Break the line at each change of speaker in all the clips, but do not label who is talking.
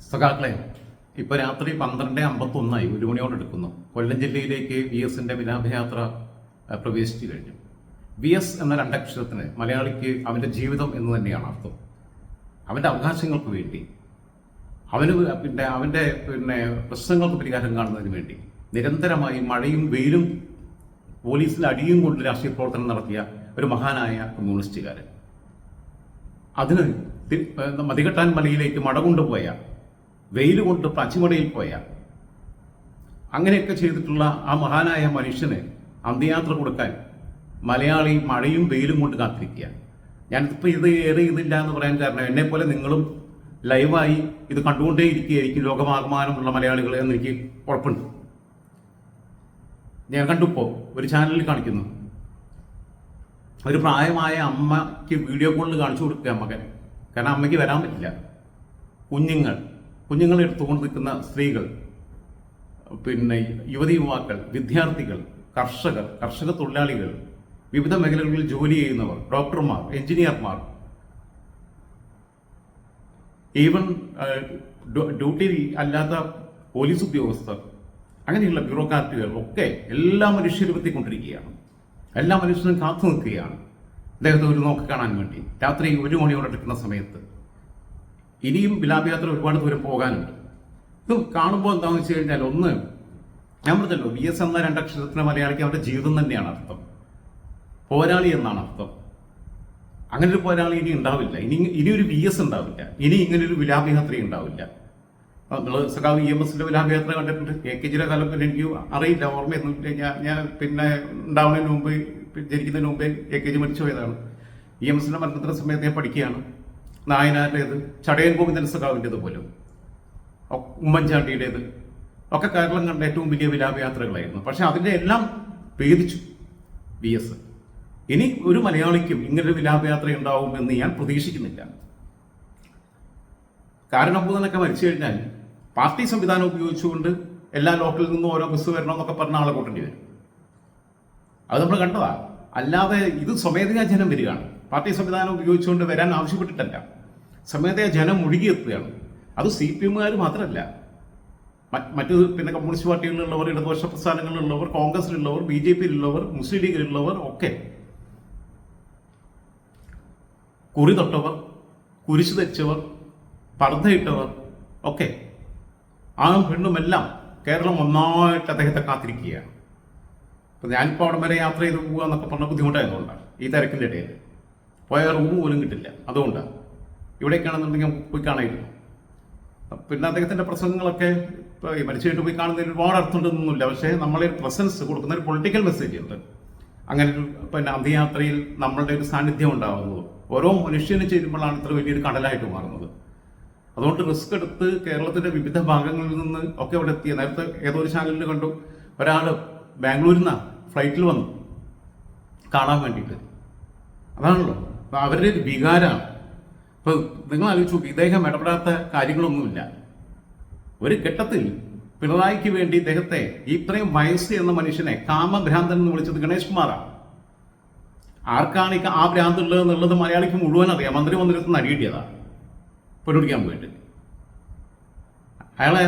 സഖാക്കളെ, ഇപ്പോൾ രാത്രി 12:51 1 മണിയോട് എടുക്കുന്നു. കൊല്ലം ജില്ലയിലേക്ക് VSന്റെ വിലാപയാത്ര പ്രവേശിച്ചു കഴിഞ്ഞു. VS എന്ന രണ്ടക്ഷരത്തിന് മലയാളിക്ക് അവൻ്റെ ജീവിതം എന്ന് തന്നെയാണ് അർത്ഥം. അവൻ്റെ അവകാശങ്ങൾക്ക് വേണ്ടി, അവൻ്റെ പ്രശ്നങ്ങൾക്ക് പരിഹാരം കാണുന്നതിന് വേണ്ടി നിരന്തരമായി മഴയും വെയിലും പോലീസിൽ അടിയും കൊണ്ട് രാഷ്ട്രീയ പ്രവർത്തനം നടത്തിയ ഒരു മഹാനായ കമ്മ്യൂണിസ്റ്റുകാരൻ. അതിന് മതികെട്ടാൻ മലയിലേക്ക് മഴ കൊണ്ടുപോയ, വെയിൽ കൊണ്ട് പച്ചിമടയിൽ പോയ, അങ്ങനെയൊക്കെ ചെയ്തിട്ടുള്ള ആ മഹാനായ മനുഷ്യന് അന്ത്യയാത്ര കൊടുക്കാൻ മലയാളി മഴയും വെയിലും കൊണ്ട് കാത്തിരിക്കുക. ഞാനിപ്പോൾ ഇതില്ല എന്ന് പറയാൻ കാരണം, എന്നെപ്പോലെ നിങ്ങളും ലൈവായി ഇത് കണ്ടുകൊണ്ടേ ഇരിക്കുകയായിരിക്കും ലോകമാകമാനമുള്ള മലയാളികൾ എന്ന് എനിക്ക് ഉറപ്പുണ്ട്. ഞാൻ കണ്ടിപ്പോൾ ഒരു ചാനലിൽ കാണിക്കുന്നു, ഒരു പ്രായമായ അമ്മയ്ക്ക് വീഡിയോ കോളിൽ കാണിച്ചു കൊടുക്കുക മകൻ. കാരണം അമ്മയ്ക്ക് വരാൻ പറ്റില്ല. കുഞ്ഞുങ്ങളെ എടുത്തുകൊണ്ട് നിൽക്കുന്ന സ്ത്രീകൾ, യുവതി യുവാക്കൾ, വിദ്യാർത്ഥികൾ, കർഷക തൊഴിലാളികൾ, വിവിധ മേഖലകളിൽ ജോലി ചെയ്യുന്നവർ, ഡോക്ടർമാർ, എഞ്ചിനീയർമാർ, ഈവൻ ഡ്യൂട്ടി അല്ലാത്ത പോലീസ് ഉദ്യോഗസ്ഥർ, അങ്ങനെയുള്ള ബ്യൂറോക്രാറ്റുകൾ ഒക്കെ എല്ലാ മനുഷ്യരും എത്തിക്കൊണ്ടിരിക്കുകയാണ്. എല്ലാ മനുഷ്യരും കാത്തു നിൽക്കുകയാണ് അദ്ദേഹത്തെ ഒരു നോക്ക് കാണാൻ വേണ്ടി. രാത്രി 1 മണിയോടെ എടുക്കുന്ന സമയത്ത് ഇനിയും വിലാപയാത്ര ഒരുപാട് ദൂരം പോകാനുണ്ട്. ഇത് കാണുമ്പോൾ എന്താണെന്ന് വെച്ച് കഴിഞ്ഞാൽ, ഒന്ന് ഞാൻ പറഞ്ഞല്ലോ, VS എന്ന രണ്ടക്ഷരത്തിന് മലയാളിക്ക് അവരുടെ ജീവിതം തന്നെയാണ് അർത്ഥം. പോരാളി എന്നാണ് അർത്ഥം. അങ്ങനെ ഒരു പോരാളി ഇനി ഉണ്ടാവില്ല. ഇനി ഒരു VS ഉണ്ടാവില്ല. ഇനി ഇങ്ങനൊരു വിലാപയാത്ര ഉണ്ടാവില്ല. നമ്മൾ സഖാവ് EMSന്റെ വിലാപയാത്ര കണ്ടിട്ടുണ്ട്. AKജിയുടെ കാലം എനിക്ക് അറിയില്ല, ഓർമ്മയൊന്നുമില്ല. ഞാൻ ഉണ്ടാവുന്നതിന് മുമ്പ്, ജനിക്കുന്നതിന് മുമ്പേ AKജി മരിച്ചു പോയതാണ്. EMSന്റെ മരണത്തിന്റെ സമയത്ത് ഞാൻ പഠിക്കുകയാണ്. നായനാരുടേത്, ചടയൻ ഗോവിന്ദൻ സഖാവിൻ്റേത് പോലും, ഉമ്മൻചാണ്ടിയുടേത് ഒക്കെ കേരളം കണ്ട ഏറ്റവും വലിയ വിലാപയാത്രകളായിരുന്നു. പക്ഷെ അതിൻ്റെ എല്ലാം ഭേദിച്ചു VS. ഇനി ഒരു മലയാളിക്കും ഇങ്ങനൊരു വിലാപയാത്ര ഉണ്ടാവുമെന്ന് ഞാൻ പ്രതീക്ഷിക്കുന്നില്ല. കാരണം ഭൂതനൊക്കെ മരിച്ചു കഴിഞ്ഞാൽ പാർട്ടി സംവിധാനം ഉപയോഗിച്ചുകൊണ്ട് എല്ലാ ലോക്കലിൽ നിന്നും ഓരോ ബസ് വരണമെന്നൊക്കെ പറഞ്ഞ ആളെ കൂട്ടേണ്ടി വരും. അത് നമ്മൾ കണ്ടതാ. അല്ലാതെ ഇത് സ്വമേധയാ ജനം വരികയാണ്. പാർട്ടി സംവിധാനം ഉപയോഗിച്ചുകൊണ്ട് വരാൻ ആവശ്യപ്പെട്ടിട്ടല്ല, സ്വമേധയാ ജനം മുഴുകിയെത്തുകയാണ്. അത് CPMകാർ മാത്രമല്ല, മറ്റ് കമ്മ്യൂണിസ്റ്റ് പാർട്ടികളിലുള്ളവർ, ഇടതുപക്ഷ പ്രസ്ഥാനങ്ങളിലുള്ളവർ, കോൺഗ്രസിലുള്ളവർ, BJPയിലുള്ളവർ, മുസ്ലിം ലീഗിലുള്ളവർ ഒക്കെ, കുറി തൊട്ടവർ, കുരിശു തെച്ചവർ, പർദ്ദയിട്ടവർ ഒക്കെ, ആണും പെണ്ണുമെല്ലാം കേരളം ഒന്നായിട്ട് അദ്ദേഹത്തെ കാത്തിരിക്കുകയാണ്. ഇപ്പം ഞാനിപ്പോൾ അവിടെ വരെ യാത്ര ചെയ്ത് പോകുക എന്നൊക്കെ പറഞ്ഞ ബുദ്ധിമുട്ടായതുകൊണ്ടാണ്. ഈ തിരക്കിൻ്റെ ഇടയിൽ പോയ റൂം പോലും കിട്ടില്ല. അതുകൊണ്ടാണ്. ഇവിടേക്കാണെന്നുണ്ടെങ്കിൽ പോയി കാണായിരുന്നു. പിന്നെ അദ്ദേഹത്തിൻ്റെ പ്രസംഗങ്ങളൊക്കെ ഇപ്പോൾ മരിച്ചു കഴിഞ്ഞിട്ട് പോയി കാണുന്നതിൽ ഒരുപാട് അർത്ഥമുണ്ടെന്നൊന്നുമില്ല. പക്ഷേ നമ്മളെ പ്രസൻസ് കൊടുക്കുന്ന ഒരു പൊളിറ്റിക്കൽ മെസ്സേജ് ഉണ്ട്. അങ്ങനെ ഒരു അന്ത്യയാത്രയിൽ നമ്മളുടെ ഒരു സാന്നിധ്യം ഉണ്ടാകുന്നത് ഓരോ മനുഷ്യനും ചേരുമ്പോഴാണ് ഇത്ര വലിയൊരു കടലായിട്ട് മാറുന്നത്. അതുകൊണ്ട് റിസ്ക് എടുത്ത് കേരളത്തിൻ്റെ വിവിധ ഭാഗങ്ങളിൽ നിന്ന് ഒക്കെ ഇവിടെ എത്തിയ, നേരത്തെ ഏതോ ഒരു ചാനലിൽ കണ്ടു, ഒരാൾ ബാംഗ്ലൂരിൽ നിന്നാണ് ഫ്ലൈറ്റിൽ വന്നു കാണാൻ വേണ്ടിയിട്ട്. അതാണല്ലോ അവരുടെ ഒരു വികാരമാണ്. ഇപ്പോൾ നിങ്ങൾ ആലോചിച്ച് നോക്കി, ഇദ്ദേഹം ഇടപെടാത്ത കാര്യങ്ങളൊന്നുമില്ല. ഒരു ഘട്ടത്തിൽ പിണറായിക്ക് വേണ്ടി ഇദ്ദേഹത്തെ, ഇത്രയും വയസ്സ് എന്ന മനുഷ്യനെ കാമഭ്രാന്തൻ എന്ന് വിളിച്ചത് ഗണേഷ് കുമാറാണ്. ആർക്കാണ് ആ ഭ്രാന്തുള്ളത് എന്നുള്ളത് മലയാളിക്ക് മുഴുവൻ അറിയാം. മന്ത്രിമന്ദിരത്തിൽ നിന്ന് അടിയിട്ടിയതാണ് പൊരുടിക്കാൻ പോയിട്ട്. അയാളെ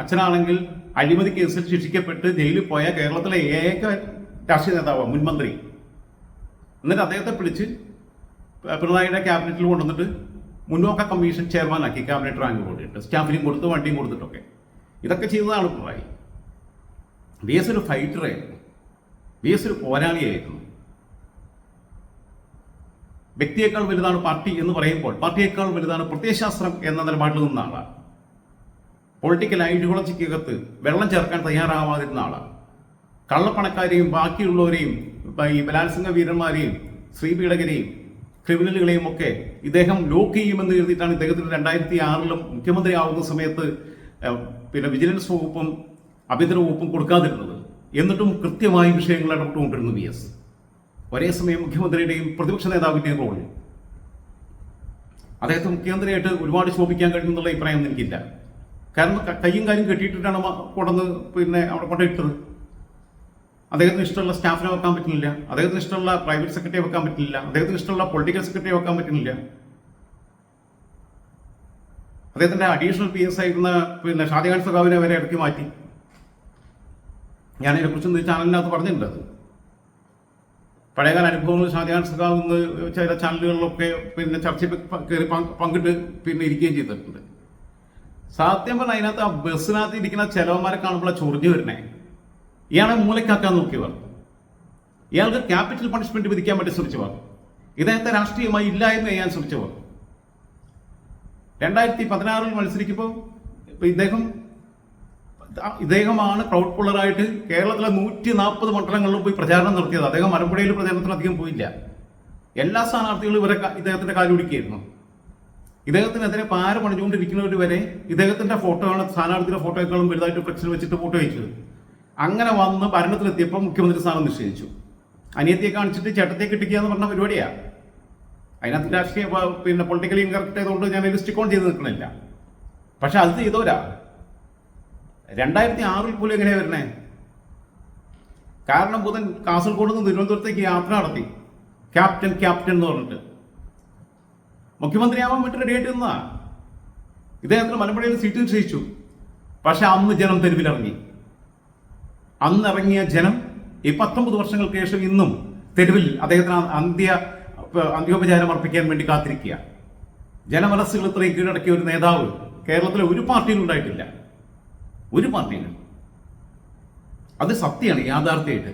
അച്ഛനാണെങ്കിൽ അഴിമതി കേസിൽ ശിക്ഷിക്കപ്പെട്ട് ജയിലിൽ പോയ കേരളത്തിലെ ഏക രാഷ്ട്രീയ നേതാവ്, മുൻമന്ത്രി. എന്നിട്ട് അദ്ദേഹത്തെ പിടിച്ച് പിണറായിയുടെ ക്യാബിനറ്റിൽ കൊണ്ടുവന്നിട്ട് മുന്നോക്ക കമ്മീഷൻ ചെയർമാനാക്കി, ക്യാബിനറ്റ് റാങ്ക് കൊടുത്തിട്ട്, സ്റ്റാഫിനും കൊടുത്ത്, വണ്ടിയും കൊടുത്തിട്ടൊക്കെ. ഇതൊക്കെ ചെയ്തതാണ് പിണറായി. VS ഒരു ഫൈറ്ററായിരുന്നു. VS ഒരു പോരാളിയായിരുന്നു. വ്യക്തിയേക്കാൾ വലുതാണ് പാർട്ടി എന്ന് പറയുമ്പോൾ പാർട്ടിയേക്കാൾ വലുതാണ് പ്രത്യയശാസ്ത്രം എന്ന നിലപാടിൽ നിന്ന ആളാണ്. പൊളിറ്റിക്കൽ ഐഡിയോളജിക്കകത്ത് വെള്ളം ചേർക്കാൻ തയ്യാറാവാതിരുന്ന ആളാണ്. കള്ളപ്പണക്കാരെയും ബാക്കിയുള്ളവരെയും, ഈ ബലാത്സംഗ വീരന്മാരെയും ശ്രീപീഡകരെയും ക്രിമിനലുകളെയും ഒക്കെ ഇദ്ദേഹം ലോക്ക് ചെയ്യുമെന്ന് കരുതിയിട്ടാണ് ഇദ്ദേഹത്തിന് 2006 മുഖ്യമന്ത്രി ആവുന്ന സമയത്ത് വിജിലൻസ് വകുപ്പും ആഭ്യന്തര വകുപ്പും കൊടുക്കാതിരുന്നത്. എന്നിട്ടും കൃത്യമായി വിഷയങ്ങൾ ഇടപെട്ടുകൊണ്ടിരുന്നു VS. ഒരേ സമയം മുഖ്യമന്ത്രിയുടെയും പ്രതിപക്ഷ നേതാവിൻ്റെയും റോളിൽ അദ്ദേഹത്തെ മുഖ്യമന്ത്രിയായിട്ട് ഒരുപാട് ശോഭിക്കാൻ കഴിയുമെന്നുള്ള അഭിപ്രായം എനിക്കില്ല. കാരണം കയ്യും കാര്യം കെട്ടിയിട്ടിട്ടാണ് കൊണ്ടുവന്ന് അവിടെ കൊണ്ടിട്ടത്. അദ്ദേഹത്തിന് ഇഷ്ടമുള്ള സ്റ്റാഫിനെ വെക്കാൻ പറ്റുന്നില്ല, അദ്ദേഹത്തിന് ഇഷ്ടമുള്ള പ്രൈവറ്റ് സെക്രട്ടറിയെ വെക്കാൻ പറ്റുന്നില്ല, അദ്ദേഹത്തിന് ഇഷ്ടമുള്ള പൊളിറ്റിക്കൽ സെക്രട്ടറിയെ വെക്കാൻ പറ്റുന്നില്ല. അദ്ദേഹത്തിന്റെ അഡീഷണൽ PS ആയിരുന്ന ഷാജഹാൻ സഖാവിനെ വരെ ഇറക്കി മാറ്റി. ഞാൻ ഇതിനെക്കുറിച്ച് ചാനലിനകത്ത് പറഞ്ഞിട്ടുണ്ട്. അത് പഴയകാല അനുഭവങ്ങൾ ഷാജഹാൻ സഖാവ് എന്ന് ചില ചാനലുകളിലൊക്കെ ചർച്ചയിൽ കയറി പങ്കിട്ട് ഇരിക്കുകയും ചെയ്തിട്ടുണ്ട്. സത്യം പറഞ്ഞാൽ അതിനകത്ത് ആ ബസ്സിനകത്ത് ഇരിക്കുന്ന ചെലവന്മാരെ കാണുമ്പോൾ ചൊറിഞ്ഞു വരണേ. ഇയാളെ മൂലക്കാക്കാൻ നോക്കിയവർ, ഇയാൾക്ക് ക്യാപിറ്റൽ പണിഷ്മെന്റ് വിധിക്കാൻ വേണ്ടി ശ്രമിച്ചവർ, ഇദ്ദേഹത്തെ രാഷ്ട്രീയമായി ഇല്ലായ്മ ചെയ്യാൻ ശ്രമിച്ചവർ. 2016 മത്സരിക്കുമ്പോൾ ഇദ്ദേഹമാണ് ക്രൗഡ് പുള്ളറായിട്ട് കേരളത്തിലെ 140 മണ്ഡലങ്ങളിലും പോയി പ്രചാരണം നടത്തിയത്. അദ്ദേഹം മലമ്പുഴയിൽ പ്രചാരണത്തിന് അധികം പോയില്ല. എല്ലാ സ്ഥാനാർത്ഥികളും ഇദ്ദേഹത്തിന്റെ കാലുപിടിക്കുകയായിരുന്നു. ഇദ്ദേഹത്തിനെതിരെ പാര പണിഞ്ഞുകൊണ്ടിരിക്കുന്നവർ വരെ ഇദ്ദേഹത്തിന്റെ ഫോട്ടോയാണ് സ്ഥാനാർത്ഥിയുടെ ഫോട്ടോയെക്കാളും വലുതായിട്ട് ഫ്ലെക്സിൽ വെച്ചിട്ട് ഫോട്ടോ അയച്ചത്. അങ്ങനെ വന്ന് ഭരണത്തിലെത്തിയപ്പോൾ മുഖ്യമന്ത്രി സ്ഥാനം നിശ്ചയിച്ചു. അനിയത്തിയെ കാണിച്ചിട്ട് ചേട്ടത്തെ കിട്ടിക്കുക എന്ന് പറഞ്ഞ പരിപാടിയാണ്. അതിനകത്ത് രാഷ്ട്രീയ പൊളിറ്റിക്കലി ഇൻകറക്റ്റ് ആയതുകൊണ്ട് ഞാൻ ഇത് സ്റ്റിക്ക് ഓൺ ചെയ്ത് നിൽക്കണില്ല. പക്ഷെ അത് ചെയ്തോരാ 2006 പോലും എങ്ങനെയാ വരണേ? കാരണം ബുധൻ കാസർഗോഡ് നിന്ന് തിരുവനന്തപുരത്തേക്ക് യാത്ര നടത്തി, ക്യാപ്റ്റൻ എന്ന് പറഞ്ഞിട്ട് മുഖ്യമന്ത്രിയാവാൻ വേണ്ടി റെഡിയായിട്ട് നിന്നാ. ഇദ്ദേഹത്തിന് മലമ്പുഴയിൽ സീറ്റ് നിശ്ചയിച്ചു. പക്ഷെ അന്ന് ജനം തെരുവിലിറങ്ങി. അന്നിറങ്ങിയ ജനം ഈ 19 വർഷങ്ങൾക്ക് ശേഷം ഇന്നും തെരുവിൽ അദ്ദേഹത്തിന് അന്ത്യോപചാരം അർപ്പിക്കാൻ വേണ്ടി കാത്തിരിക്കുക. ജനമനസ്സുകൾ ഇത്രയും കീഴടക്കിയ ഒരു നേതാവ് കേരളത്തിലെ ഒരു പാർട്ടിയിലും ഉണ്ടായിട്ടില്ല. ഒരു പാർട്ടിയിലും. അത് സത്യമാണ്, യാഥാർത്ഥ്യമായിട്ട്.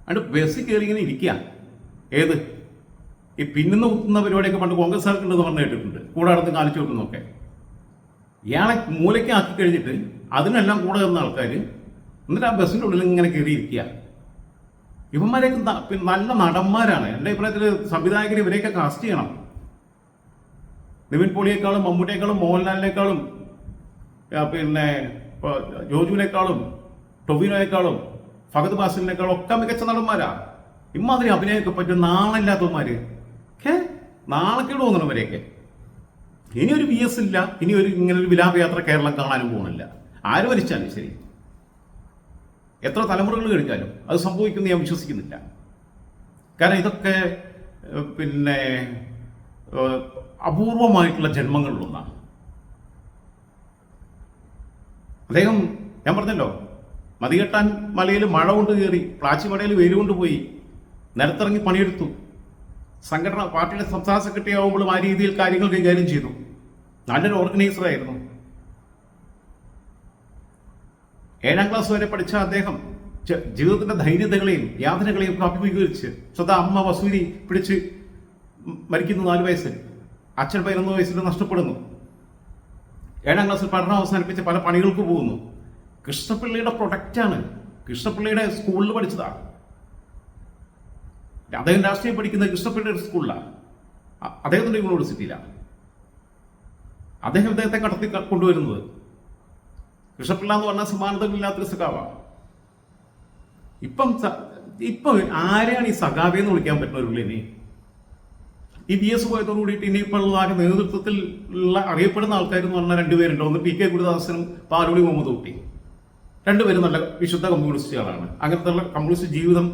അതുകൊണ്ട് ബസ്സിൽ കയറി ഇങ്ങനെ ഇരിക്കുക. ഏത് ഈ പിന്നുന്ന കുത്തുന്ന പരിപാടിയൊക്കെ പണ്ട് കോൺഗ്രസ്സുകാർക്കുണ്ടെന്ന് പറഞ്ഞു കേട്ടിട്ടുണ്ട്, കൂടെ നടന്ന് കാണിച്ചു കൊടുക്കുന്നൊക്കെ. ഇയാളെ മൂലയ്ക്ക് ആക്കി കഴിഞ്ഞിട്ട് അതിനെല്ലാം കൂടെ നിന്ന ആൾക്കാർ എന്നിട്ട് ആ ബസ്സിൻ്റെ ഉള്ളിൽ ഇങ്ങനെ കയറിയിരിക്കുക. ഇവന്മാരെയൊക്കെ നല്ല നടന്മാരാണ്. എൻ്റെ അഭിപ്രായത്തിൽ സംവിധായകർ ഇവരെയൊക്കെ കാസ്റ്റ് ചെയ്യണം. നിവിൻ പോളിയേക്കാളും മമ്മൂട്ടിയേക്കാളും മോഹൻലാലിനേക്കാളും ജോജുവിനേക്കാളും ടൊവിനോയേക്കാളും ഫഹദ് ഫാസിലിനേക്കാളും ഒക്കെ മികച്ച നടന്മാരാ. ഇമാതിരി അഭിനയമൊക്കെ പറ്റും നാളില്ലാത്തവന്മാര്. നാളേക്കേട് തോന്നണവരെയൊക്കെ. ഇനിയൊരു VS ഇല്ല, ഇനിയൊരു ഇങ്ങനൊരു വിലാപയാത്ര കേരളം കാണാനും പോകുന്നില്ല. ആര് ഭരിച്ചാലും ശരി, എത്ര തലമുറകൾ കഴിഞ്ഞാലും അത് സംഭവിക്കുന്ന ഞാൻ വിശ്വസിക്കുന്നില്ല. കാരണം ഇതൊക്കെ അപൂർവമായിട്ടുള്ള ജന്മങ്ങളിലൊന്നാണ്. അദ്ദേഹം, ഞാൻ പറഞ്ഞല്ലോ, മതികെട്ടാൻ മലയിൽ മഴ കൊണ്ട് കയറി, പ്ലാച്ചിമടയിൽ വെയിൽ കൊണ്ട് പോയി, നിലത്തിറങ്ങി പണിയെടുത്തു. സംഘടന പാർട്ടിയുടെ സംസ്ഥാന സെക്രട്ടറി ആവുമ്പോഴും ആ രീതിയിൽ കാര്യങ്ങൾ കൈകാര്യം ചെയ്തു. നല്ലൊരു ഓർഗനൈസറായിരുന്നു. 7ാം ക്ലാസ് വരെ പഠിച്ച അദ്ദേഹം ജീവിതത്തിന്റെ ധൈര്യതകളെയും യാതനകളെയും ഒക്കെ അഭിമുഖീകരിച്ച് സ്വന്തം അമ്മ വസൂരി പിടിച്ച് മരിക്കുന്നു 4 വയസ്സിൽ, അച്ഛൻ 11 വയസ്സിൽ നഷ്ടപ്പെടുന്നു. 7ാം ക്ലാസ്സിൽ പഠനം അവസാനിപ്പിച്ച് പല പണികൾക്ക് പോകുന്നു. കൃഷ്ണപിള്ളയുടെ പ്രൊഡക്റ്റാണ്. കൃഷ്ണപിള്ളയുടെ സ്കൂളിൽ പഠിച്ചതാണ്. അദ്ദേഹം രാഷ്ട്രീയം പഠിക്കുന്നത് കൃഷ്ണപിള്ളയുടെ സ്കൂളിലാണ്, അദ്ദേഹത്തിന്റെ യൂണിവേഴ്സിറ്റിയിലാണ്. അദ്ദേഹത്തെ കടത്തി കൊണ്ടുവരുന്നത് കൃഷ്ണപിള്ള എന്ന് പറഞ്ഞാൽ സമാനതകളില്ലാത്തൊരു സഖാവാണ്. ഇപ്പം ആരെയാണ് ഈ സഖാവി എന്ന് വിളിക്കാൻ പറ്റുന്നവരുള്ളൂ? ഇനി ഈ VS പോയതോട് കൂടിയിട്ട് ഇനിയിപ്പോൾ ഉള്ള നേതൃത്വത്തിൽ ഉള്ള അറിയപ്പെടുന്ന ആൾക്കാർ എന്ന് പറഞ്ഞാൽ 2 പേരുണ്ട്. ഒന്ന് PK ഗുരുദാസനും പാലോളി മുഹമ്മദ് കുട്ടി. 2 പേരും നല്ല വിശുദ്ധ കമ്മ്യൂണിസ്റ്റുകളാണ്. അങ്ങനത്തെ ഉള്ള കമ്മ്യൂണിസ്റ്റ് ജീവിതം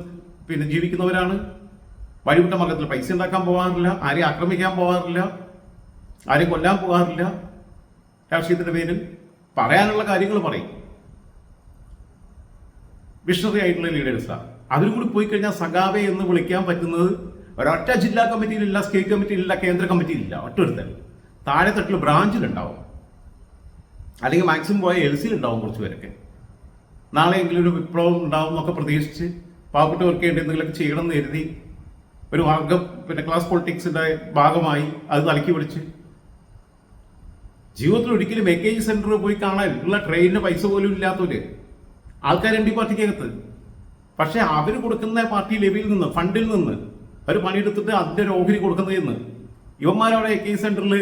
ജീവിക്കുന്നവരാണ്. വഴിവിട്ട മാർഗത്തിൽ പൈസ ഉണ്ടാക്കാൻ പോകാറില്ല, ആരെയും ആക്രമിക്കാൻ പോകാറില്ല, ആരെയും കൊല്ലാൻ പോകാറില്ല. രാഷ്ട്രീയത്തിന്റെ പേരിൽ പറയാനുള്ള കാര്യങ്ങൾ പറയും. വിഷണറി ആയിട്ടുള്ള ലീഡേഴ്സാണ്. അതിൽ കൂടി പോയി കഴിഞ്ഞാൽ സഖാവെ എന്ന് വിളിക്കാൻ പറ്റുന്നത് ഒരൊറ്റ ജില്ലാ കമ്മിറ്റിയിലില്ല, സ്റ്റേറ്റ് കമ്മിറ്റിയിലില്ല, കേന്ദ്ര കമ്മിറ്റിയിലില്ല. ഒറ്റൊരുത്തൻ താഴെ തട്ടിൽ ബ്രാഞ്ചിലുണ്ടാവും, അല്ലെങ്കിൽ മാക്സിമം പോയ LC-യിലുണ്ടാവും കുറച്ച് പേരൊക്കെ. നാളെയെങ്കിലും ഒരു വിപ്ലവം ഉണ്ടാവും എന്നൊക്കെ പ്രതീക്ഷിച്ച് പാവപ്പെട്ടവർക്ക് എന്തെങ്കിലുമൊക്കെ ചെയ്യണം എന്ന് കരുതി ഒരു വർഗം ക്ലാസ് പൊളിറ്റിക്സിന്റെ ഭാഗമായി അത് തലക്കി പിടിച്ച് ജീവിതത്തിൽ ഒരിക്കലും AKG സെന്ററിൽ പോയി കാണാൻ ഉള്ള ട്രെയിനിന് പൈസ പോലും ഇല്ലാത്തവര് ആൾക്കാരുണ്ട് ഈ പാർട്ടിക്കകത്ത്. പക്ഷെ അവർ കൊടുക്കുന്ന പാർട്ടി ലെവിയിൽ നിന്ന്, ഫണ്ടിൽ നിന്ന് അവർ പണിയെടുത്തിട്ട് അതിന്റെ ഒരു ഓഹരി കൊടുക്കുന്നതെന്ന് ഇവന്മാരവിടെ AKG സെന്ററിൽ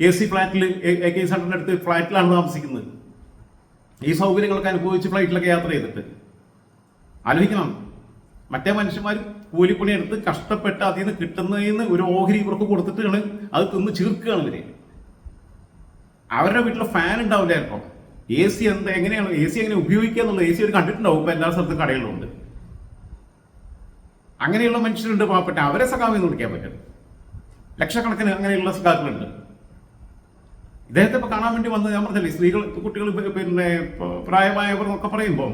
AC ഫ്ലാറ്റിൽ AKG സെന്ററിന്റെ അടുത്ത് ഫ്ലാറ്റിലാണ് താമസിക്കുന്നത്. ഈ സൗകര്യങ്ങളൊക്കെ അനുഭവിച്ച് ഫ്ലൈറ്റിലൊക്കെ യാത്ര ചെയ്തിട്ട് ആലോചിക്കണം. മറ്റേ മനുഷ്യന്മാർ കൂലിപ്പണി എടുത്ത് കഷ്ടപ്പെട്ട് അതിൽ നിന്ന് കിട്ടുന്നതിന് ഒരു ഓഹരി ഇവർക്ക് കൊടുത്തിട്ടാണ് അത് തിന്ന് ചീർക്കുകയാണ് ഇവരെ. അവരുടെ വീട്ടിൽ ഫാൻ ഉണ്ടാവില്ല ചിലപ്പം. AC എങ്ങനെയാണ് AC എങ്ങനെ ഉപയോഗിക്കുക എന്നുള്ളത് AC അവർ കണ്ടിട്ടുണ്ടാവും. ഇപ്പൊ എല്ലാ സ്ഥലത്തും കടകളിലുണ്ട്. അങ്ങനെയുള്ള മനുഷ്യരുണ്ട് പാവപ്പെട്ട, അവരെ സഖാവെന്ന് വിളിക്കാൻ പറ്റും. ലക്ഷക്കണക്കിന് അങ്ങനെയുള്ള സഖാക്കളുണ്ട്. ഇദ്ദേഹത്തെ ഇപ്പോൾ കാണാൻ വേണ്ടി വന്ന് ഞാൻ പറഞ്ഞില്ലേ, സ്ത്രീകൾ, കുട്ടികൾ, പിന്നെ പ്രായമായവർ എന്നൊക്കെ പറയുമ്പോൾ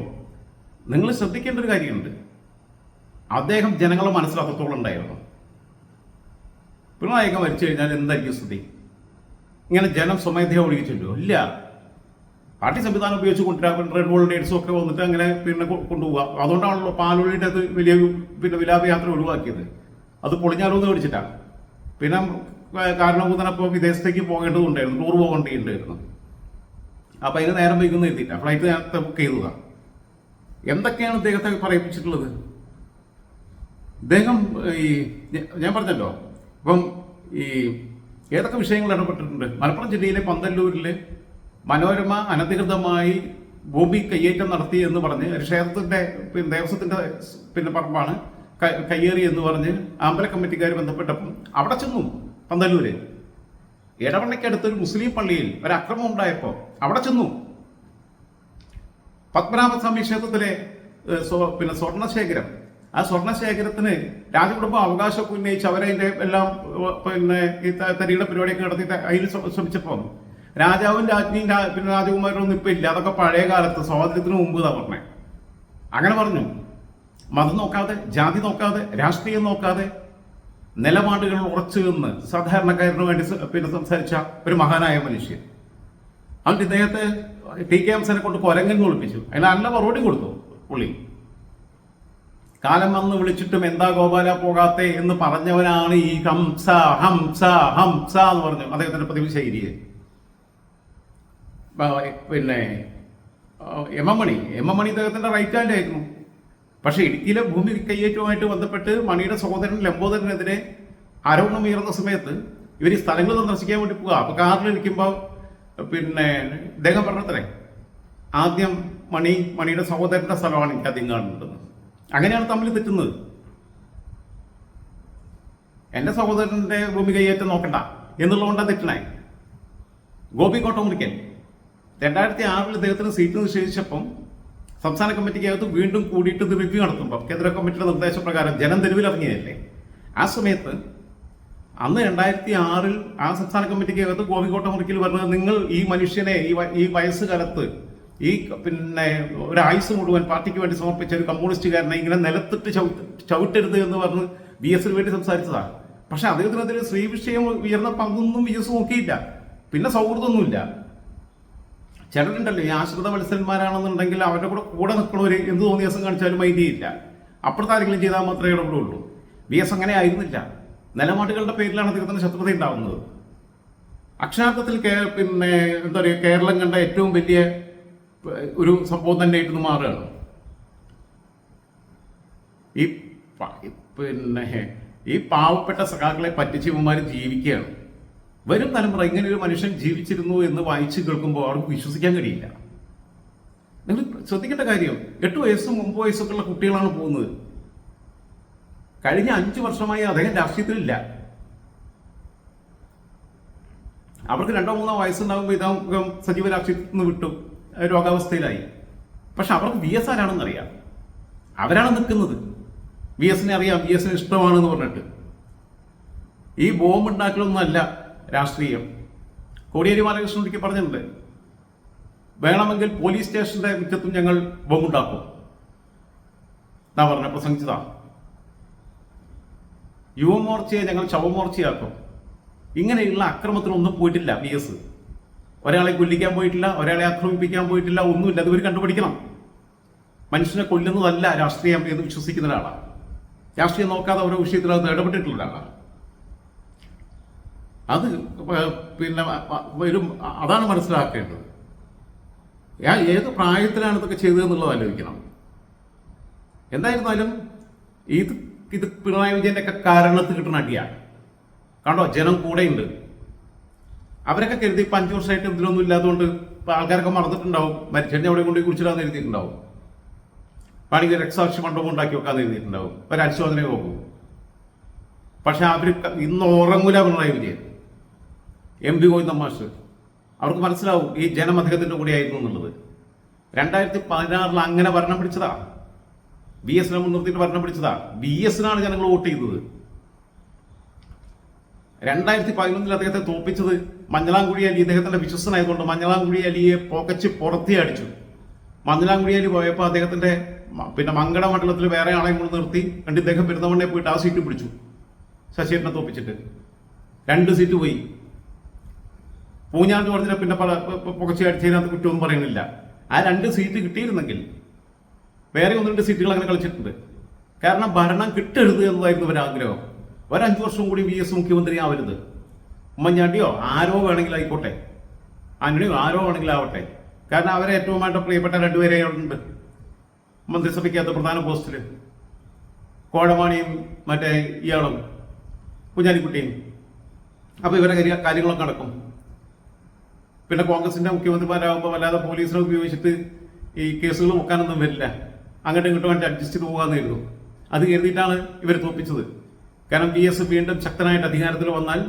നിങ്ങൾ ശ്രദ്ധിക്കേണ്ട ഒരു കാര്യമുണ്ട്. അദ്ദേഹം ജനങ്ങളെ മനസ്സിൽ അത്രത്തോളം ഉണ്ടായിരുന്നു. പിണറായിക്ക് മരിച്ചു കഴിഞ്ഞാൽ എന്തായിരിക്കും സ്ഥിതി? ഇങ്ങനെ ജനം സ്വമേധയെ ഒഴുകിച്ചല്ലോ? ഇല്ല. പാർട്ടി സംവിധാനം ഉപയോഗിച്ച് കൊണ്ടുവരാൻ റെഡ് വോളണ്ടിയേഴ്സും ഒക്കെ വന്നിട്ട് അങ്ങനെ പിന്നെ കൊണ്ടുപോവുക. അതുകൊണ്ടാണല്ലോ പാലൊഴിയുടെ അത് വലിയ പിന്നെ വിലാപയാത്ര ഒഴിവാക്കിയത്. അത് പൊളിഞ്ഞാലോ എന്ന് മേടിച്ചിട്ടാണ്. പിന്നെ കാരണഭൂതനപ്പോൾ വിദേശത്തേക്ക് പോകേണ്ടതുണ്ടായിരുന്നു, ടൂർ പോകേണ്ടിയിട്ടുണ്ടായിരുന്നു. അപ്പം അതിന് നേരം വൈകുന്ന എഴുതിയിട്ടാണ് ഫ്ലൈറ്റ് നേരത്തെ ബുക്ക് ചെയ്തതാണ്. എന്തൊക്കെയാണ് ഇദ്ദേഹത്തെ പറയിപ്പിച്ചിട്ടുള്ളത്? ഇദ്ദേഹം ഈ ഞാൻ പറഞ്ഞല്ലോ, ഇപ്പം ഈ ഏതൊക്കെ വിഷയങ്ങൾ ഇടപെട്ടിട്ടുണ്ട്. മലപ്പുറം ജില്ലയിലെ പന്തല്ലൂരിൽ മനോരമ അനധികൃതമായി ഭൂമി കയ്യേറ്റം നടത്തി എന്ന് പറഞ്ഞ് ക്ഷേത്രത്തിന്റെ ദേവസ്വത്തിന്റെ പിന്നെ പറമ്പാണ് കയ്യേറി എന്ന് പറഞ്ഞ് അമ്പല കമ്മിറ്റിക്കാർ ബന്ധപ്പെട്ടപ്പം അവിടെ ചെന്നു. പന്തല്ലൂര് ഇടവണ്ണയ്ക്കടുത്തൊരു മുസ്ലിം പള്ളിയിൽ ഒരു അക്രമം ഉണ്ടായപ്പോൾ അവിടെ ചെന്നു. പത്മനാഭസ്വാമി ക്ഷേത്രത്തിലെ പിന്നെ സ്വർണശേഖരം, ആ സ്വർണശേഖരത്തിന് രാജകുടുംബം അവകാശമൊക്കെ ഉന്നയിച്ച് അവരതിൻ്റെ എല്ലാം പിന്നെ ഈ തരിയുടെ പരിപാടിയൊക്കെ നടത്തിയിട്ട് അതിൽ ശ്രമിച്ചപ്പം രാജാവും രാജ്ഞിയും പിന്നെ രാജകുമാരൊന്നും ഇപ്പം ഇല്ല, അതൊക്കെ പഴയ കാലത്ത് സ്വാതന്ത്ര്യത്തിന് മുമ്പ് എന്നാ പറഞ്ഞേ. അങ്ങനെ പറഞ്ഞു. മതം നോക്കാതെ, ജാതി നോക്കാതെ, രാഷ്ട്രീയം നോക്കാതെ നിലപാടുകൾ ഉറച്ചു നിന്ന് സാധാരണക്കാരന് വേണ്ടി പിന്നെ സംസാരിച്ച ഒരു മഹാനായ മനുഷ്യൻ. അതുകൊണ്ട് ഇദ്ദേഹത്തെ ടി.കെ. എംസനെ കൊണ്ട് കൊരങ്ങൻ ഒളിപ്പിച്ചു. അതിന് നല്ല മറുപടി കൊടുത്തു പുള്ളി. കാലം വന്ന് വിളിച്ചിട്ടും എന്താ ഗോപാല പോകാത്തെ എന്ന് പറഞ്ഞവനാണ് ഈ ഹംസ ഹംസ ഹംസ എന്ന് പറഞ്ഞു അദ്ദേഹത്തിന്റെ പതിവ് ശൈലിയെ. പിന്നെ എം എം മണി ഇദ്ദേഹത്തിന്റെ റൈറ്റ് ഹാൻഡ് ആയിരുന്നു. പക്ഷെ ഇടുക്കിയിലെ ഭൂമി കയ്യേറ്റവുമായിട്ട് ബന്ധപ്പെട്ട് മണിയുടെ സഹോദരൻ ലംബോദരനെതിരെ ആരോപണം ഉയർന്ന സമയത്ത് ഇവർ ഈ സ്ഥലങ്ങൾ സന്ദർശിക്കാൻ വേണ്ടി പോവുക. അപ്പൊ കാറിലിരിക്കുമ്പോൾ പിന്നെ ഇദ്ദേഹം പറഞ്ഞത്രേ, ആദ്യം മണിയുടെ സഹോദരന്റെ സ്ഥലമാണ് എനിക്ക് അധികം കാണുന്നത്. അങ്ങനെയാണ് തമ്മിൽ തെറ്റുന്നത്. എന്റെ സഹോദരന്റെ ഭൂമി കയ്യേറ്റം നോക്കണ്ട എന്നുള്ളതുകൊണ്ടാണ് തെറ്റണേ. ഗോപി കോട്ടമുറിക്കൽ 2006 ഇദ്ദേഹത്തിന് സീറ്റ് നിഷേധിച്ചപ്പം സംസ്ഥാന കമ്മിറ്റിക്കകത്ത് വീണ്ടും കൂടിയിട്ട് ഇത് റിവ്യൂ നടത്തുമ്പോൾ കേന്ദ്ര കമ്മിറ്റിയുടെ നിർദ്ദേശപ്രകാരം ജനം തെരുവിൽ ഇറങ്ങിയതല്ലേ. ആ സമയത്ത് അന്ന് 2006 ആ സംസ്ഥാന കമ്മിറ്റിക്കകത്ത് ഗോപി കോട്ടമുറിക്കൽ പറഞ്ഞത്, നിങ്ങൾ ഈ മനുഷ്യനെ ഈ വയസ്സുകാലത്ത് ഈ പിന്നെ ഒരു ആയുസ് മുഴുവൻ പാർട്ടിക്ക് വേണ്ടി സമർപ്പിച്ച ഒരു കമ്മ്യൂണിസ്റ്റുകാരനെ ഇങ്ങനെ നിലത്തിട്ട് ചവിട്ടരുത് എന്ന് പറഞ്ഞ് VS വേണ്ടി സംസാരിച്ചതാണ്. പക്ഷെ അദ്ദേഹത്തിനെതിരെ സ്ത്രീ വിഷയം ഉയർന്നപ്പോൾ അതൊന്നും VS നോക്കിയില്ല. പിന്നെ സൗഹൃദമൊന്നുമില്ല. ചിലരുണ്ടല്ലോ ഈ ആശ്രിത മത്സരന്മാരാണെന്നുണ്ടെങ്കിൽ അവരുടെ കൂടെ നിൽക്കണവർ എന്ത് തോന്നിയ ദിവസം കാണിച്ചാലും മൈൻഡ് ചെയ്യില്ല. അപ്പുറത്ത് ആരെങ്കിലും ചെയ്താൽ മാത്രമേ ഇടപെടുള്ളൂ. VS അങ്ങനെ ആയിരുന്നില്ല. നിലപാടുകളുടെ പേരിലാണ് അദ്ദേഹത്തിന് ശത്രുത ഉണ്ടാവുന്നത്. അക്ഷരാർത്ഥത്തിൽ പിന്നെ എന്താ പറയുക, കേരളം കണ്ട ഏറ്റവും വലിയ ഒരു സംഭവം തന്നെ ആയിട്ട് മാറുകയാണ്. ഈ പാവപ്പെട്ട സഖാക്കളെ പറ്റിച്ച് ഇവന്മാർ ജീവിക്കുകയാണ്. വരും തലമുറ ഇങ്ങനെ ഒരു മനുഷ്യൻ ജീവിച്ചിരുന്നു എന്ന് വായിച്ച് കേൾക്കുമ്പോൾ അവർക്ക് വിശ്വസിക്കാൻ കഴിയില്ല. നിങ്ങൾ ശ്രദ്ധിക്കേണ്ട കാര്യം, 8 വയസ്സും 9 വയസ്സൊക്കെ ഉള്ള കുട്ടികളാണ് പോകുന്നത്. കഴിഞ്ഞ 5 വർഷമായി അദ്ദേഹം രാഷ്ട്രീയത്തിലില്ല. അവർക്ക് 2-3 വയസ്സുണ്ടാകുമ്പോൾ ഇതാ സജീവ രാഷ്ട്രീയത്തിൽ നിന്ന് വിട്ടു, രോഗാവസ്ഥയിലായി. പക്ഷെ അവർക്ക് VS ആരാണെന്ന് അറിയാം. അവരാണ് നിൽക്കുന്നത്. VSനെ അറിയാം, VSന് ഇഷ്ടമാണെന്ന് പറഞ്ഞിട്ട്. ഈ ബോംബ് ഉണ്ടാക്കലൊന്നുമല്ല രാഷ്ട്രീയം. കോടിയേരി ബാലകൃഷ്ണൻ ഒരിക്കൽ പറഞ്ഞിട്ടുണ്ട്, വേണമെങ്കിൽ പോലീസ് സ്റ്റേഷന്റെ മുറ്റത്തും ഞങ്ങൾ ബോംബുണ്ടാക്കും എന്നാ പറഞ്ഞ പ്രസംഗിച്ചതാ. യുവമോർച്ചയെ ഞങ്ങൾ ശവമോർച്ചയാക്കും. ഇങ്ങനെയുള്ള അക്രമത്തിനൊന്നും പോയിട്ടില്ല VS. ഒരാളെ കൊല്ലിക്കാൻ പോയിട്ടില്ല, ഒരാളെ ആക്രമിപ്പിക്കാൻ പോയിട്ടില്ല, ഒന്നുമില്ല. അത് ഇവർ കണ്ടുപിടിക്കണം. മനുഷ്യനെ കൊല്ലുന്നതല്ല രാഷ്ട്രീയം എന്ന് വിശ്വസിക്കുന്ന ഒരാളാണ്. രാഷ്ട്രീയം നോക്കാതെ ഓരോ വിഷയത്തിൽ അത് ഇടപെട്ടിട്ടുള്ള ഒരാളാണ്. അത് പിന്നെ അതാണ് മനസ്സിലാക്കേണ്ടത്. ഏത് പ്രായത്തിലാണ് ഇതൊക്കെ ചെയ്തതെന്നുള്ളത് ആലോചിക്കണം. എന്തായിരുന്നാലും ഇത് പിണറായി വിജയന്റെ ഒക്കെ കാരണത്ത് കിട്ടുന്ന അടിയാണ്. കണ്ടോ, ജനം കൂടെയുണ്ട്. അവരൊക്കെ കരുതി ഇപ്പം 5 വർഷമായിട്ട് ഇതിലൊന്നും ഇല്ലാത്തതുകൊണ്ട് ഇപ്പം ആൾക്കാരൊക്കെ മറന്നിട്ടുണ്ടാവും. മരിച്ചെണ്ണ എവിടെ കൊണ്ട് കുറിച്ചിടാന്ന് എഴുതിയിട്ടുണ്ടാവും. വേണമെങ്കിൽ രക്തസാക്ഷി മണ്ഡപം ഉണ്ടാക്കി വെക്കാന്ന് എഴുതിയിട്ടുണ്ടാവും. ഒരു അനുശോചന പോകും. പക്ഷെ അവർ ഇന്ന് ഉറങ്ങൂല പിണറായി വിജയൻ, MP ഗോവിന്ദൻ മാസ്റ്റർ. അവർക്ക് മനസ്സിലാവും ഈ ജനം അദ്ദേഹത്തിന്റെ കൂടെ ആയിരുന്നു എന്നുള്ളത്. 2016 അങ്ങനെ ഭരണം പിടിച്ചതാ. VSനെ മുൻനിർത്തിയിട്ട് ഭരണം പിടിച്ചതാ. VSനാണ് ജനങ്ങൾ വോട്ട് ചെയ്തത്. 2011 അദ്ദേഹത്തെ തോപ്പിച്ചത് മഞ്ഞളാംകുഴി അലി ഇദ്ദേഹത്തിന്റെ വിശ്വസനായതുകൊണ്ട് മഞ്ഞളാംകുഴി അലിയെ പോക്കച്ച് പുറത്തേ അടിച്ചു. മഞ്ഞളാംകുഴി അലി പോയപ്പോൾ അദ്ദേഹത്തിന്റെ പിന്നെ മങ്കട മണ്ഡലത്തിൽ വേറെ ആളെയും കൊണ്ട് നിർത്തി. ഇദ്ദേഹം പെരുന്തമണ്ണയെ പോയിട്ട് ആ സീറ്റ് പിടിച്ചു, ശശിയേട്ടനെ തോപ്പിച്ചിട്ട് 2 സീറ്റ് പോയി. പൂഞ്ഞാണ്ട് പറഞ്ഞാൽ പിന്നെ പുകച്ച് അടിച്ചതിനകത്ത് കുറ്റമൊന്നും പറയുന്നില്ല. ആ 2 സീറ്റ് കിട്ടിയിരുന്നെങ്കിൽ വേറെ 1-2 സീറ്റുകൾ അങ്ങനെ കളിച്ചിട്ടുണ്ട്. കാരണം ഭരണം കിട്ടരുത് എന്നതായിരുന്നു ഒരു ആഗ്രഹം. 5 വർഷം കൂടി VS മുഖ്യമന്ത്രി ആവരുത്. ഉമ്മൻചാണ്ടിയോ ആരോ വേണമെങ്കിലും ആയിക്കോട്ടെ, ആന്റണിയോ ആരോ വേണമെങ്കിലും ആവട്ടെ. കാരണം അവരെ ഏറ്റവുമായിട്ട് പ്രിയപ്പെട്ട 2 പേരെ ഉണ്ട് മന്ത്രിസഭയ്ക്കകത്ത് പ്രധാന പോസ്റ്റിൽ, കോഴമാണിയും മറ്റേ ഇയാളും കുഞ്ഞാലിക്കുട്ടിയും. അപ്പോൾ ഇവരെ കാര്യങ്ങളൊക്കെ നടക്കും. പിന്നെ കോൺഗ്രസിന്റെ മുഖ്യമന്ത്രിമാരാകുമ്പോൾ വല്ലാതെ പോലീസിനെ ഉപയോഗിച്ചിട്ട് ഈ കേസുകൾ വെക്കാനൊന്നും വരില്ല, അങ്ങോട്ടും ഇങ്ങോട്ടും വേണ്ടി അഡ്ജസ്റ്റ് ചെയ്ത് പോകാമെന്ന് കരുതും. അത് കരുതിയിട്ടാണ് ഇവർ തോൽപ്പിച്ചത്. കാരണം VS വീണ്ടും ശക്തനായിട്ട് അധികാരത്തിൽ വന്നാൽ,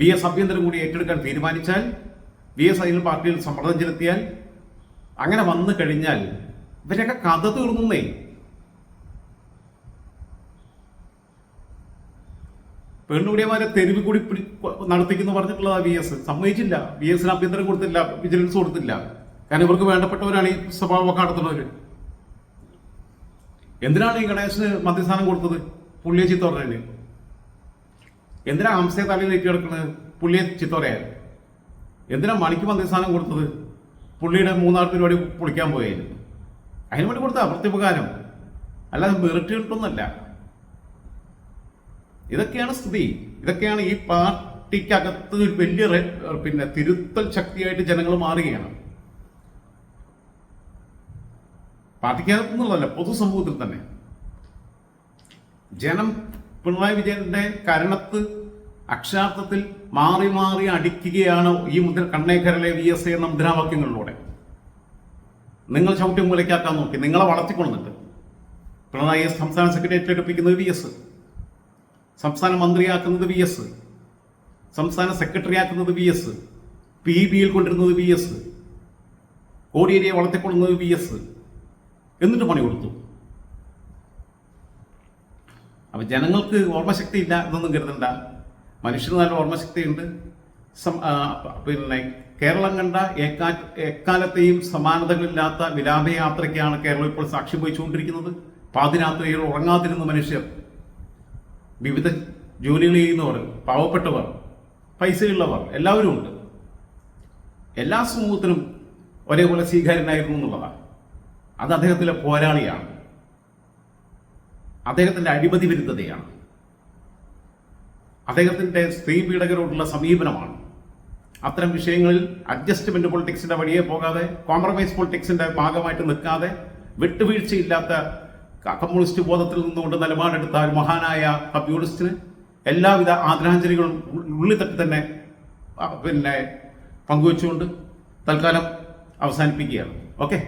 VS ആഭ്യന്തരം കൂടി ഏറ്റെടുക്കാൻ തീരുമാനിച്ചാൽ, VS അതിൽ പാർട്ടിയിൽ സമ്മർദ്ദം ചെലുത്തിയാൽ, അങ്ങനെ വന്നു കഴിഞ്ഞാൽ ഇവരൊക്കെ കഥ തീർന്നേ. പെണ്ണുകുടിയന്മാരെ തെരുവ് കൂടി നടത്തിക്കുന്നു പറഞ്ഞിട്ടുള്ളതാ VS. സമ്മതിച്ചില്ല. VSന് ആഭ്യന്തരം കൊടുത്തില്ല, വിജിലൻസ് കൊടുത്തില്ല. കാരണം ഇവർക്ക് വേണ്ടപ്പെട്ടവരാണ് ഈ സ്വഭാവമൊക്കെ നടത്തുന്നവര്. എന്തിനാണ് ഈ ഗണേശന് മന്ത്രിസ്ഥാനം കൊടുത്തത്? പുള്ളിയെ ചീത്ത പറഞ്ഞതിന്. എന്തിനാ ഹംസയെ തലയിൽ ഏറ്റി കിടക്കുന്നത്? പുള്ളിയെ ചീത്ത പറയാൻ. എന്തിനാ മണിക്ക് മന്ത്രിസ്ഥാനം കൊടുത്തത്? പുള്ളിയുടെ 3-4 പരിപാടി പൊളിക്കാൻ പോയായിരുന്നു. അതിന് വേണ്ടി കൊടുത്ത പ്രത്യുപകാരം, അല്ലാതെ മെറിറ്റ് കിട്ടുന്നല്ല. ഇതൊക്കെയാണ് സ്ഥിതി. ഇതൊക്കെയാണ് ഈ പാർട്ടിക്കകത്ത് വലിയ പിന്നെ തിരുത്തൽ ശക്തിയായിട്ട് ജനങ്ങൾ മാറുകയാണ്. പാർട്ടിക്കകത്തുനിന്നുള്ളതല്ല, പൊതുസമൂഹത്തിൽ തന്നെ ജനം പിണറായി വിജയന്റെ കരണത്ത് അക്ഷരാർത്ഥത്തിൽ മാറി മാറി അടിക്കുകയാണ് ഈ കണ്ണേക്കരലെ VS എന്ന മുദ്രാവാക്യങ്ങളിലൂടെ. നിങ്ങൾ ചവിട്ടി മൂലയ്ക്കാക്കാൻ നോക്കി, നിങ്ങളെ വളർത്തിക്കൊണ്ടിട്ട് പിണറായിയെ സംസ്ഥാന സെക്രട്ടേറിയറ്റ് എടുപ്പിക്കുന്നത് VS, സംസ്ഥാന മന്ത്രിയാക്കുന്നത് VS, സംസ്ഥാന സെക്രട്ടറി ആക്കുന്നത് VS, PBയിൽ കൊണ്ടിരുന്നത് VS, കോടിയേരിയെ വളർത്തിക്കൊള്ളുന്നത് VS. എന്നിട്ട് പണി കൊടുത്തു. അപ്പൊ ജനങ്ങൾക്ക് ഓർമ്മശക്തി ഇല്ല എന്നൊന്നും കരുതണ്ട. മനുഷ്യന് നല്ല ഓർമ്മശക്തിയുണ്ട്. പിന്നെ കേരളം കണ്ട എക്കാലത്തെയും സമാനതകളില്ലാത്ത വിലാപയാത്രയ്ക്കാണ് കേരളം ഇപ്പോൾ സാക്ഷ്യം വഹിച്ചുകൊണ്ടിരിക്കുന്നത്. പാതിരാത്രിയിൽ ഉറങ്ങാതിരുന്ന മനുഷ്യർ, വിവിധ ജോലികൾ ചെയ്യുന്നവർ, പാവപ്പെട്ടവർ, പൈസയുള്ളവർ എല്ലാവരും ഉണ്ട്. എല്ലാ സമൂഹത്തിനും ഒരേപോലെ സ്വീകാര്യനായിരുന്നു എന്നുള്ളതാണ്. അത് അദ്ദേഹത്തിലെ പോരാളിയാണ്, അദ്ദേഹത്തിന്റെ അഴിമതി വിരുദ്ധതയാണ്, അദ്ദേഹത്തിന്റെ സ്ത്രീ പീഡകരോടുള്ള സമീപനമാണ്. അത്തരം വിഷയങ്ങളിൽ അഡ്ജസ്റ്റ്മെന്റ് പൊളിറ്റിക്സിന്റെ വഴിയെ പോകാതെ, കോംപ്രമൈസ് പൊളിറ്റിക്സിന്റെ ഭാഗമായിട്ട് നിൽക്കാതെ, വിട്ടുവീഴ്ചയില്ലാത്ത കമ്മ്യൂണിസ്റ്റ് ബോധത്തിൽ നിന്നുകൊണ്ട് നിലപാടെടുത്ത ഒരു മഹാനായ കമ്മ്യൂണിസ്റ്റിന് എല്ലാവിധ ആദരാഞ്ജലികളും ഉള്ളിത്തട്ടി തന്നെ പിന്നെ പങ്കുവെച്ചുകൊണ്ട് തൽക്കാലം അവസാനിപ്പിക്കുകയാണ്. ഓക്കെ.